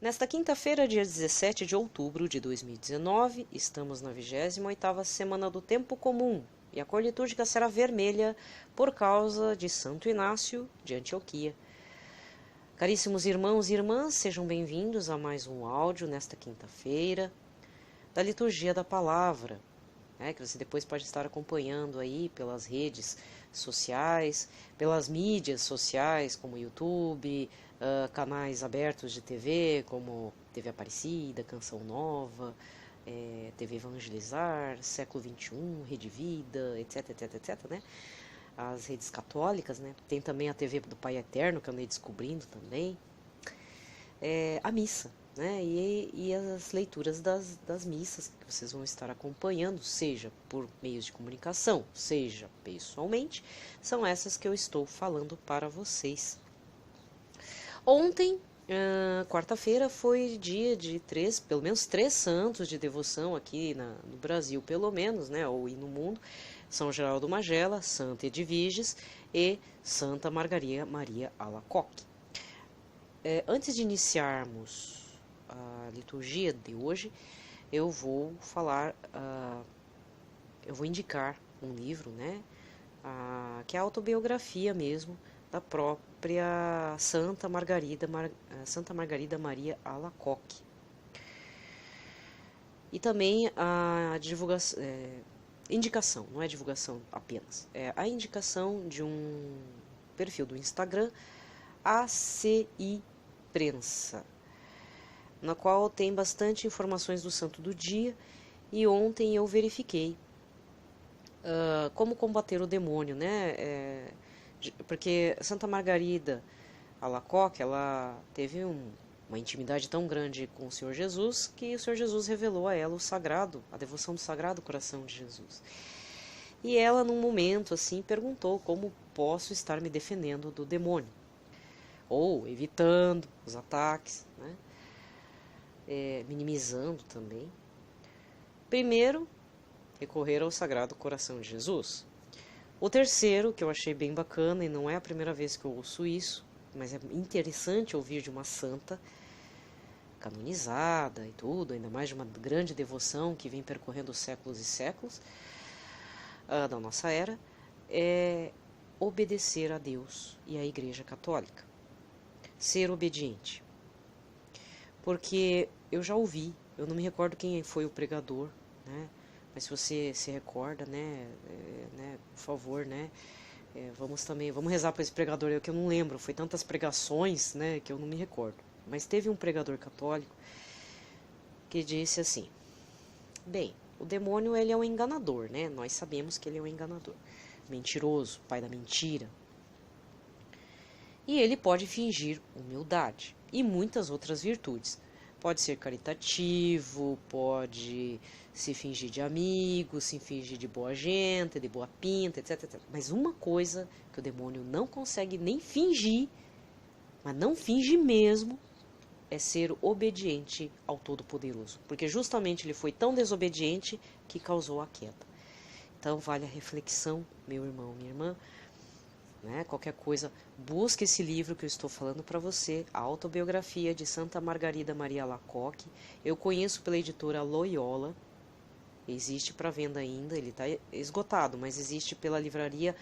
Nesta quinta-feira, dia 17 de outubro de 2019, estamos na 28ª semana do Tempo Comum e a cor litúrgica será vermelha por causa de Santo Inácio de Antioquia. Caríssimos irmãos e irmãs, sejam bem-vindos a mais um áudio nesta quinta-feira da Liturgia da Palavra, que você depois pode estar acompanhando aí pelas redes sociais, pelas mídias sociais como YouTube, canais abertos de TV como TV Aparecida, Canção Nova, TV Evangelizar, Século XXI, Rede Vida, etc, etc, etc, né? As redes católicas, né? Tem também a TV do Pai Eterno, que eu andei descobrindo também. A missa, né? E as leituras das missas que vocês vão estar acompanhando, seja por meios de comunicação, seja pessoalmente, são essas que eu estou falando para vocês. Ontem, quarta-feira, foi dia de pelo menos três santos de devoção aqui no Brasil, pelo menos, né? Ou no mundo. São Geraldo Magela, Santa Edviges e Santa Margarida Maria Alacoque. Antes de iniciarmos a liturgia de hoje, eu vou indicar um livro, né, que é a autobiografia mesmo da própria Santa Margarida Maria Alacoque. E também a indicação, não é divulgação apenas, é a indicação de um perfil do Instagram, ACI Prensa, na qual tem bastante informações do santo do dia, e ontem eu verifiquei como combater o demônio, né? Porque Santa Margarida Alacoque, ela teve uma intimidade tão grande com o Senhor Jesus, que o Senhor Jesus revelou a ela a devoção do Sagrado Coração de Jesus. E ela, num momento assim, perguntou como posso estar me defendendo do demônio, ou evitando os ataques, né? Minimizando também. Primeiro, recorrer ao Sagrado Coração de Jesus. O terceiro, que eu achei bem bacana, e não é a primeira vez que eu ouço isso, mas é interessante ouvir de uma santa canonizada e tudo, ainda mais de uma grande devoção que vem percorrendo séculos e séculos da nossa era, é obedecer a Deus e à Igreja Católica. Ser obediente. Porque eu já ouvi, eu não me recordo quem foi o pregador, né? Mas se você se recorda, né, por favor, né, vamos rezar para esse pregador, que eu não lembro, foi tantas pregações, né, que eu não me recordo. Mas teve um pregador católico que disse assim: bem, o demônio, ele é um enganador, né? Nós sabemos que ele é um enganador, mentiroso, pai da mentira. E ele pode fingir humildade e muitas outras virtudes. Pode ser caritativo, pode se fingir de amigo, se fingir de boa gente, de boa pinta, etc, etc. Mas uma coisa que o demônio não consegue nem fingir, mas não finge mesmo, é ser obediente ao Todo-Poderoso. Porque justamente ele foi tão desobediente que causou a queda. Então vale a reflexão, meu irmão, minha irmã. Qualquer coisa, busque esse livro que eu estou falando para você, a autobiografia de Santa Margarida Maria Alacoque. Eu conheço pela editora Loyola, existe para venda ainda, ele está esgotado, mas existe pela livraria,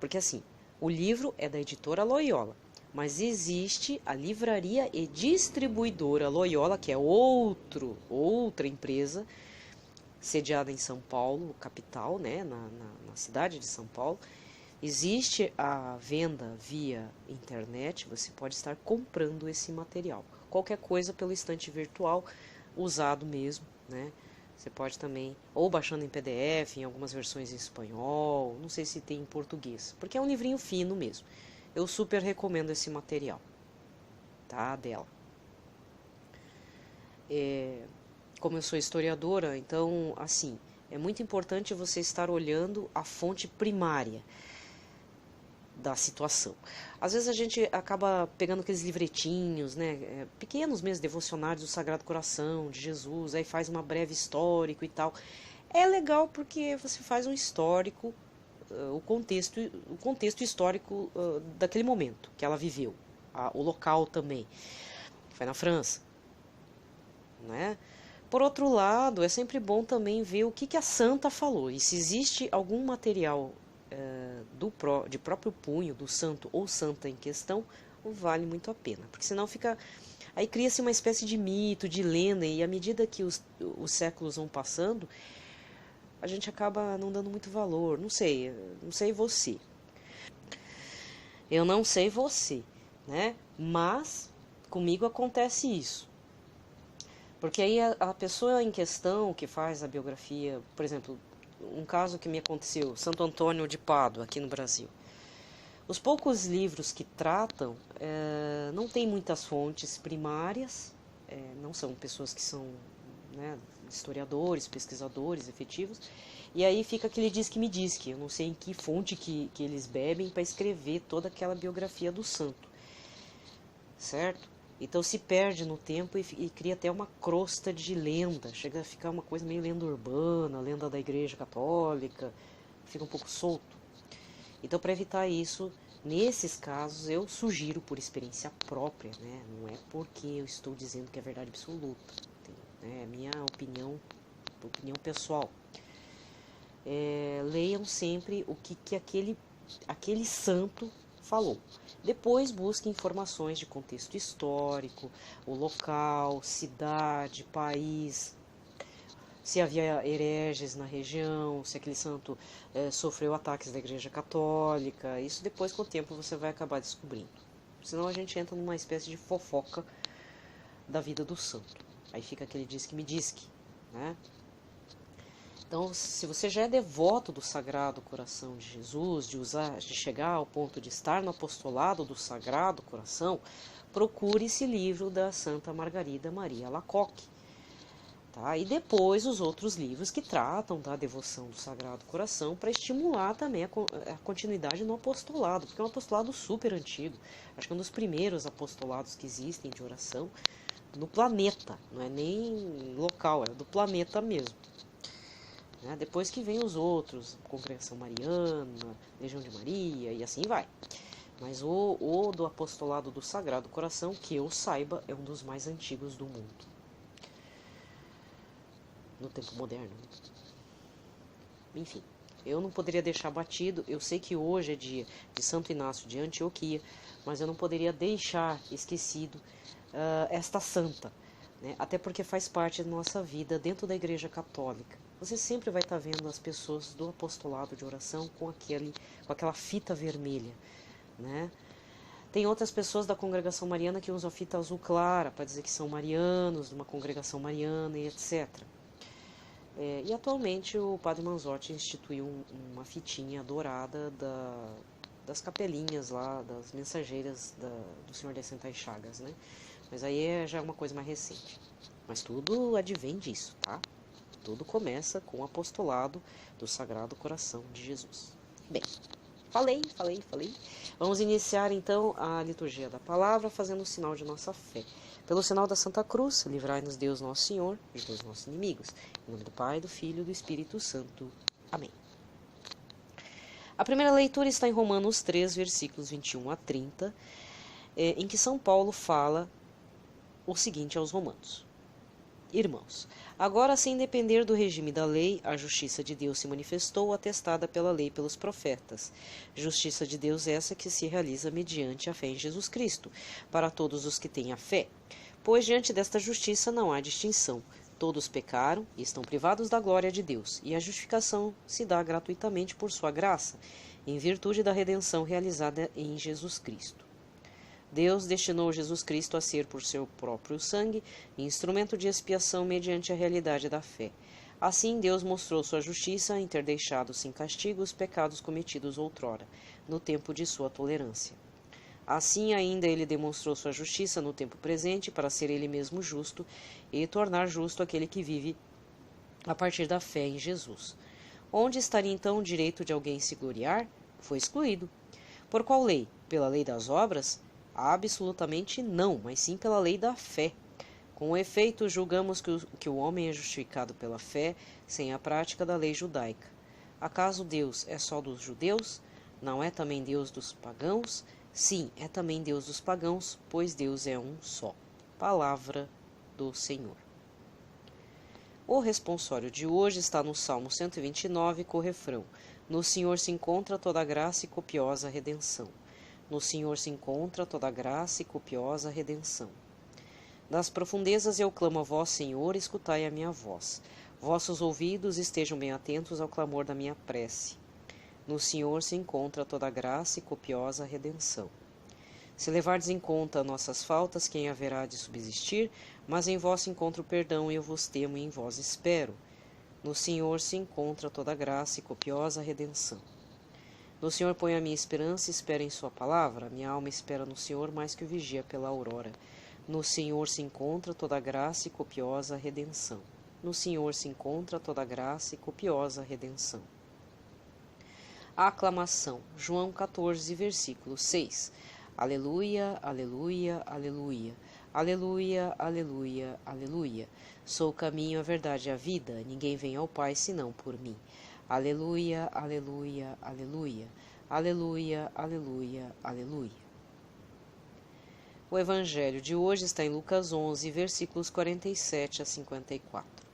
porque assim, o livro é da editora Loyola, mas existe a livraria e distribuidora Loyola, que é outra empresa, sediada em São Paulo, capital, né, na cidade de São Paulo. Existe a venda via internet, você pode estar comprando esse material. Qualquer coisa pelo estante virtual, usado mesmo, né? Você pode também, ou baixando em PDF, em algumas versões em espanhol, não sei se tem em português, porque é um livrinho fino mesmo. Eu super recomendo esse material, tá, dela. Como eu sou historiadora, então, assim, é muito importante você estar olhando a fonte primária da situação. Às vezes a gente acaba pegando aqueles livretinhos, né, pequenos mesmo, devocionários do Sagrado Coração de Jesus, aí faz uma breve histórico e tal. É legal porque você faz um histórico, o contexto histórico daquele momento que ela viveu, o local também. Foi na França, né? Por outro lado, é sempre bom também ver o que a santa falou. E se existe algum material de próprio punho do santo ou santa em questão, vale muito a pena. Porque senão fica... Aí cria-se uma espécie de mito, de lenda, e à medida que os séculos vão passando, a gente acaba não dando muito valor. Não sei você. Eu não sei você, né? Mas comigo acontece isso. Porque aí a pessoa em questão que faz a biografia, por exemplo, um caso que me aconteceu, Santo Antônio de Pádua, aqui no Brasil. Os poucos livros que tratam não tem muitas fontes primárias, não são pessoas que são, né, historiadores, pesquisadores efetivos, e aí fica aquele diz que me diz que, eu não sei em que fonte que eles bebem para escrever toda aquela biografia do santo, certo? Então se perde no tempo e cria até uma crosta de lenda, chega a ficar uma coisa meio lenda urbana, lenda da Igreja Católica, fica um pouco solto. Então, para evitar isso, nesses casos, eu sugiro por experiência própria, né? Não é porque eu estou dizendo que é verdade absoluta, né? É minha opinião pessoal. Leiam sempre o que aquele santo falou. Depois busquem informações de contexto histórico, o local, cidade, país, se havia hereges na região, se aquele santo sofreu ataques da Igreja Católica. Isso depois, com o tempo, você vai acabar descobrindo. Senão a gente entra numa espécie de fofoca da vida do santo. Aí fica aquele diz que me diz que, né? Então, se você já é devoto do Sagrado Coração de Jesus, de chegar ao ponto de estar no apostolado do Sagrado Coração, procure esse livro da Santa Margarida Maria Alacoque. Tá? E depois os outros livros que tratam da devoção do Sagrado Coração para estimular também a continuidade no apostolado, porque é um apostolado super antigo. Acho que é um dos primeiros apostolados que existem de oração no planeta, não é nem local, é do planeta mesmo. Né? Depois que vem os outros, Congregação Mariana, Legião de Maria e assim vai. Mas o do apostolado do Sagrado Coração, que eu saiba, é um dos mais antigos do mundo. No tempo moderno. Enfim, eu não poderia deixar batido. Eu sei que hoje é dia de Santo Inácio de Antioquia, mas eu não poderia deixar esquecido esta santa, né? Até porque faz parte da nossa vida dentro da Igreja Católica. Você sempre vai estar vendo as pessoas do apostolado de oração com aquela fita vermelha, né? Tem outras pessoas da congregação mariana que usam a fita azul clara para dizer que são marianos, de uma congregação mariana e etc. E atualmente o Padre Manzotti instituiu uma fitinha dourada das capelinhas lá, das mensageiras do Senhor das Santas Chagas, né? Mas aí já é uma coisa mais recente. Mas tudo advém disso, tá? Tudo começa com o apostolado do Sagrado Coração de Jesus. Bem, falei. Vamos iniciar então a liturgia da palavra fazendo o sinal de nossa fé. Pelo sinal da Santa Cruz, livrai-nos Deus Nosso Senhor de todos os nossos inimigos. Em nome do Pai, do Filho e do Espírito Santo. Amém. A primeira leitura está em Romanos 3, versículos 21 a 30, em que São Paulo fala o seguinte aos romanos. Irmãos, agora sem depender do regime da lei, a justiça de Deus se manifestou, atestada pela lei e pelos profetas. Justiça de Deus essa que se realiza mediante a fé em Jesus Cristo, para todos os que têm a fé. Pois diante desta justiça não há distinção. Todos pecaram e estão privados da glória de Deus, e a justificação se dá gratuitamente por sua graça, em virtude da redenção realizada em Jesus Cristo. Deus destinou Jesus Cristo a ser, por seu próprio sangue, instrumento de expiação mediante a realidade da fé. Assim, Deus mostrou sua justiça em ter deixado sem castigo os pecados cometidos outrora, no tempo de sua tolerância. Assim, ainda ele demonstrou sua justiça no tempo presente, para ser ele mesmo justo e tornar justo aquele que vive a partir da fé em Jesus. Onde estaria então o direito de alguém se gloriar? Foi excluído. Por qual lei? Pela lei das obras? Absolutamente não, mas sim pela lei da fé. Com efeito, julgamos que o homem é justificado pela fé, sem a prática da lei judaica. Acaso Deus é só dos judeus? Não é também Deus dos pagãos? Sim, é também Deus dos pagãos, pois Deus é um só. Palavra do Senhor. O responsório de hoje está no Salmo 129, com o refrão: No Senhor se encontra toda a graça e copiosa redenção. No Senhor se encontra toda a graça e copiosa redenção. Das profundezas eu clamo a vós, Senhor, escutai a minha voz. Vossos ouvidos estejam bem atentos ao clamor da minha prece. No Senhor se encontra toda a graça e copiosa redenção. Se levardes em conta nossas faltas, quem haverá de subsistir? Mas em vós encontro perdão, e eu vos temo e em vós espero. No Senhor se encontra toda a graça e copiosa redenção. No Senhor ponho a minha esperança e espero em sua palavra. Minha alma espera no Senhor mais que o vigia pela aurora. No Senhor se encontra toda a graça e copiosa redenção. No Senhor se encontra toda a graça e copiosa redenção. A aclamação. João 14, versículo 6. Aleluia, aleluia, aleluia. Aleluia, aleluia, aleluia. Sou o caminho, a verdade e a vida. Ninguém vem ao Pai senão por mim. Aleluia, aleluia, aleluia. Aleluia, aleluia, aleluia. O evangelho de hoje está em Lucas 11, versículos 47 a 54.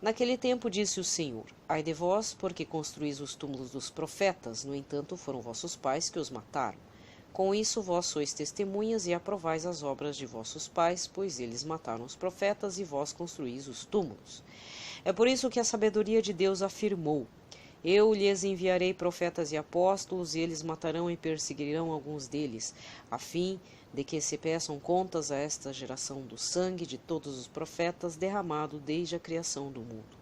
Naquele tempo disse o Senhor: Ai de vós, porque construís os túmulos dos profetas, no entanto foram vossos pais que os mataram. Com isso vós sois testemunhas e aprovais as obras de vossos pais, pois eles mataram os profetas e vós construís os túmulos. É por isso que a sabedoria de Deus afirmou: Eu lhes enviarei profetas e apóstolos, e eles matarão e perseguirão alguns deles, a fim de que se peçam contas a esta geração do sangue de todos os profetas derramado desde a criação do mundo.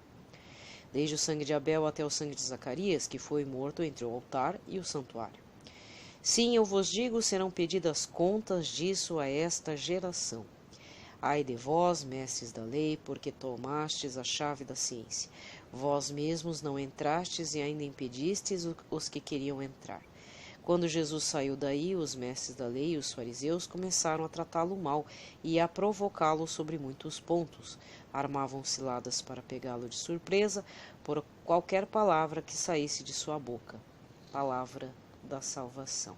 Desde o sangue de Abel até o sangue de Zacarias, que foi morto entre o altar e o santuário. Sim, eu vos digo, serão pedidas contas disso a esta geração. Ai de vós, mestres da lei, porque tomastes a chave da ciência. Vós mesmos não entrastes e ainda impedistes os que queriam entrar. Quando Jesus saiu daí, os mestres da lei e os fariseus começaram a tratá-lo mal e a provocá-lo sobre muitos pontos. Armavam ciladas para pegá-lo de surpresa por qualquer palavra que saísse de sua boca. Palavra da salvação.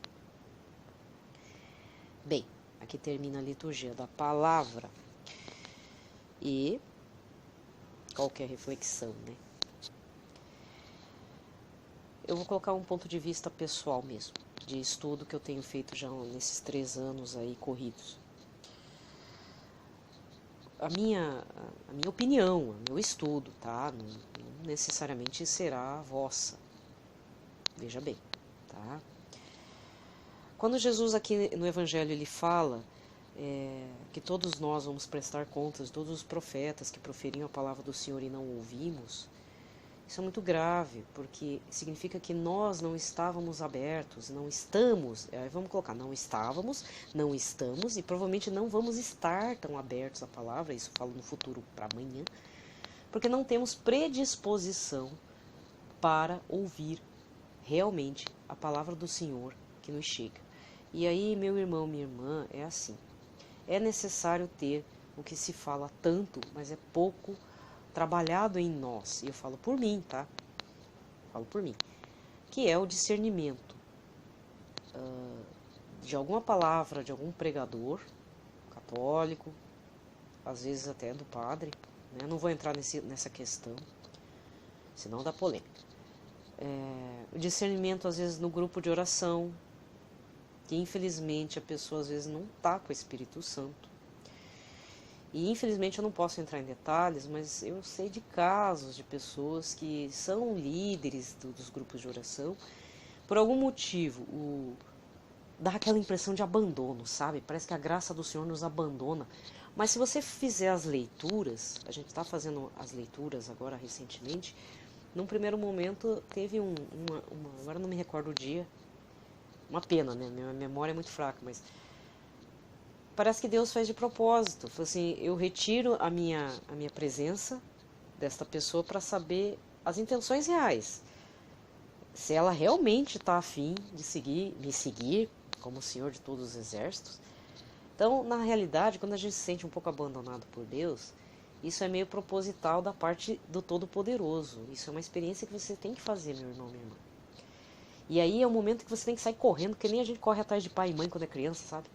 Bem, aqui termina a liturgia da palavra e qualquer reflexão, né? Eu vou colocar um ponto de vista pessoal mesmo, de estudo que eu tenho feito já nesses 3 anos aí corridos. A minha opinião, o meu estudo, tá? Não necessariamente será a vossa. Veja bem, tá? Quando Jesus aqui no Evangelho ele fala que todos nós vamos prestar contas de todos os profetas que proferiam a palavra do Senhor e não ouvimos, isso é muito grave, porque significa que nós não estávamos abertos, não estamos, vamos colocar, não estávamos, não estamos e provavelmente não vamos estar tão abertos à palavra, isso eu falo no futuro para amanhã, porque não temos predisposição para ouvir realmente a palavra do Senhor que nos chega. E aí, meu irmão, minha irmã, é assim, é necessário ter o que se fala tanto, mas é pouco trabalhado em nós, e eu falo por mim, tá? Falo por mim, que é o discernimento de alguma palavra, de algum pregador católico, às vezes até do padre, né? Não vou entrar nessa questão, senão dá polêmica. O discernimento, às vezes, no grupo de oração, que infelizmente a pessoa às vezes não está com o Espírito Santo. E infelizmente eu não posso entrar em detalhes, mas eu sei de casos de pessoas que são líderes dos grupos de oração, por algum motivo, dá aquela impressão de abandono, sabe? Parece que a graça do Senhor nos abandona. Mas se você fizer as leituras, a gente está fazendo as leituras agora recentemente, num primeiro momento teve agora não me recordo o dia, uma pena, né? Minha memória é muito fraca, mas parece que Deus fez de propósito. Foi assim, eu retiro a minha presença desta pessoa para saber as intenções reais. Se ela realmente está afim de me seguir como o Senhor de todos os exércitos. Então, na realidade, quando a gente se sente um pouco abandonado por Deus, isso é meio proposital da parte do Todo-Poderoso. Isso é uma experiência que você tem que fazer, meu irmão, minha irmã. E aí é o momento que você tem que sair correndo, que nem a gente corre atrás de pai e mãe quando é criança, sabe?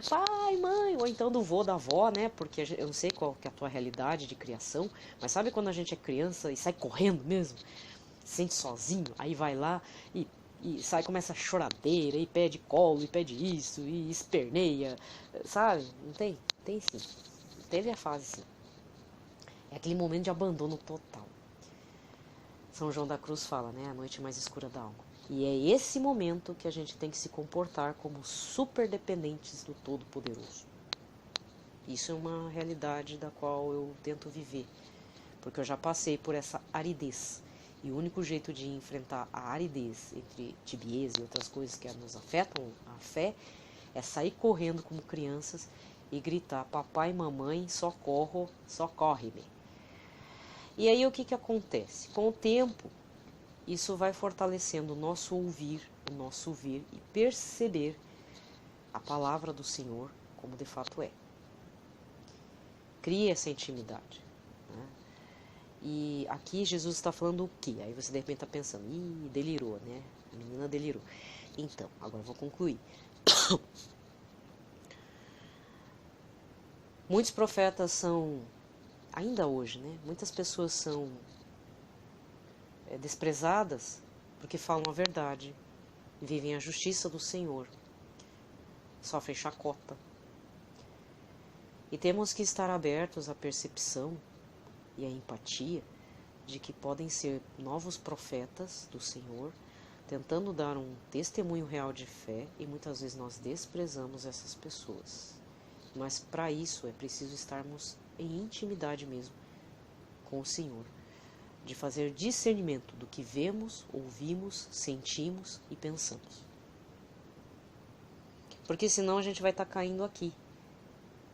Pai, mãe, ou então do vô, da avó, né? Porque eu não sei qual que é a tua realidade de criação, mas sabe quando a gente é criança e sai correndo mesmo? Se sente sozinho, aí vai lá e sai, começa a choradeira, e pede colo, e pede isso, e esperneia, sabe? Não tem? Tem sim. Teve a fase sim. É aquele momento de abandono total. São João da Cruz fala, né? A noite mais escura da alma. E é esse momento que a gente tem que se comportar como super dependentes do Todo-Poderoso. Isso é uma realidade da qual eu tento viver, porque eu já passei por essa aridez. E o único jeito de enfrentar a aridez entre tibieza e outras coisas que nos afetam a fé é sair correndo como crianças e gritar: papai e mamãe, socorro, socorre-me. E aí o que acontece? Com o tempo, isso vai fortalecendo o nosso ouvir e perceber a palavra do Senhor como de fato é. Cria essa intimidade. Né? E aqui Jesus está falando o quê? Aí você de repente está pensando, delirou, né? A menina delirou. Então, agora eu vou concluir. Muitos profetas são, ainda hoje, né? Muitas pessoas são desprezadas porque falam a verdade, vivem a justiça do Senhor, sofrem chacota. E temos que estar abertos à percepção e à empatia de que podem ser novos profetas do Senhor, tentando dar um testemunho real de fé, e muitas vezes nós desprezamos essas pessoas. Mas para isso é preciso estarmos em intimidade mesmo com o Senhor, de fazer discernimento do que vemos, ouvimos, sentimos e pensamos. Porque senão a gente vai estar caindo aqui,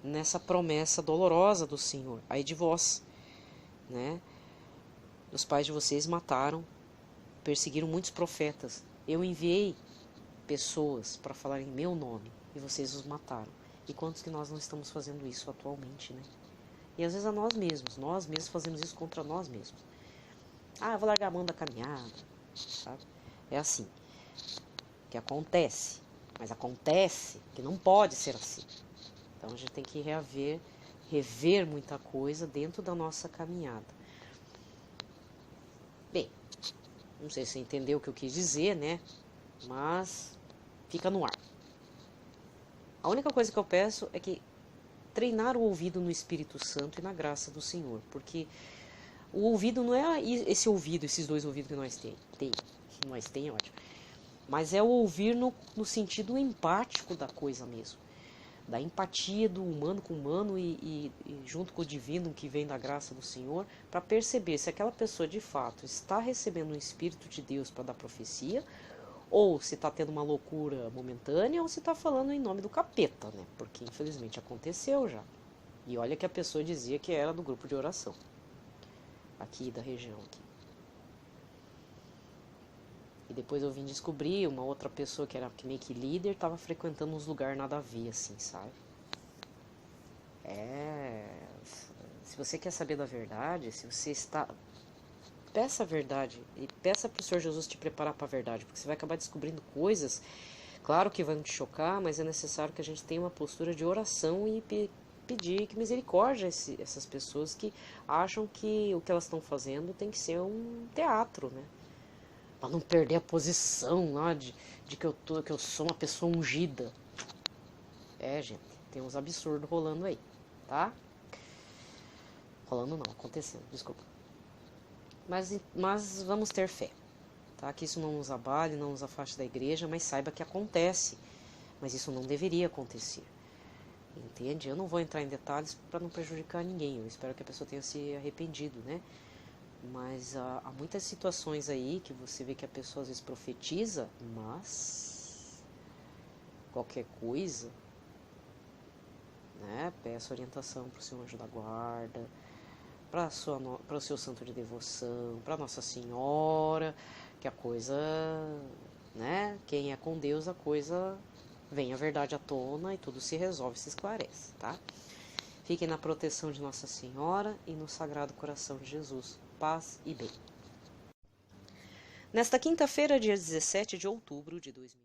nessa promessa dolorosa do Senhor. Ai de vós, né? Os pais de vocês mataram, perseguiram muitos profetas. Eu enviei pessoas para falar em meu nome e vocês os mataram. E quantos que nós não estamos fazendo isso atualmente, né? E às vezes a nós mesmos fazemos isso contra nós mesmos. Eu vou largar a mão da caminhada, sabe? É assim que acontece, mas acontece que não pode ser assim. Então a gente tem que rever muita coisa dentro da nossa caminhada. Bem, não sei se você entendeu o que eu quis dizer, né? Mas fica no ar. A única coisa que eu peço é que treinar o ouvido no Espírito Santo e na graça do Senhor, porque o ouvido não é esse ouvido, esses dois ouvidos que nós temos, é ótimo, mas é o ouvir no sentido empático da coisa mesmo, da empatia do humano com o humano e junto com o divino que vem da graça do Senhor, para perceber se aquela pessoa de fato está recebendo um Espírito de Deus para dar profecia, ou se está tendo uma loucura momentânea, ou se está falando em nome do capeta, né? Porque infelizmente aconteceu já. E olha que a pessoa dizia que era do grupo de oração, aqui da região. Aqui. E depois eu vim descobrir, uma outra pessoa que era meio que líder, estava frequentando uns lugares nada a ver, assim, sabe? Se você quer saber da verdade, se você está... Peça a verdade e peça para o Senhor Jesus te preparar para a verdade, porque você vai acabar descobrindo coisas, claro que vão te chocar, mas é necessário que a gente tenha uma postura de oração e pedir que misericórdia essas pessoas que acham que o que elas estão fazendo tem que ser um teatro, né? Para não perder a posição lá de que eu sou uma pessoa ungida. Gente, tem uns absurdos rolando aí, tá? Rolando não, acontecendo, desculpa. Mas vamos ter fé, tá? Que isso não nos abale, não nos afaste da igreja, mas saiba que acontece. Mas isso não deveria acontecer. Entende? Eu não vou entrar em detalhes para não prejudicar ninguém. Eu espero que a pessoa tenha se arrependido, né? Mas há muitas situações aí que você vê que a pessoa às vezes profetiza, mas qualquer coisa, né? Peça orientação para o seu anjo da guarda, para o seu santo de devoção, para Nossa Senhora, que a coisa, né? Quem é com Deus, a coisa vem a verdade à tona e tudo se resolve, se esclarece, tá? Fiquem na proteção de Nossa Senhora e no Sagrado Coração de Jesus. Paz e bem. Nesta quinta-feira, dia 17 de outubro de 2020.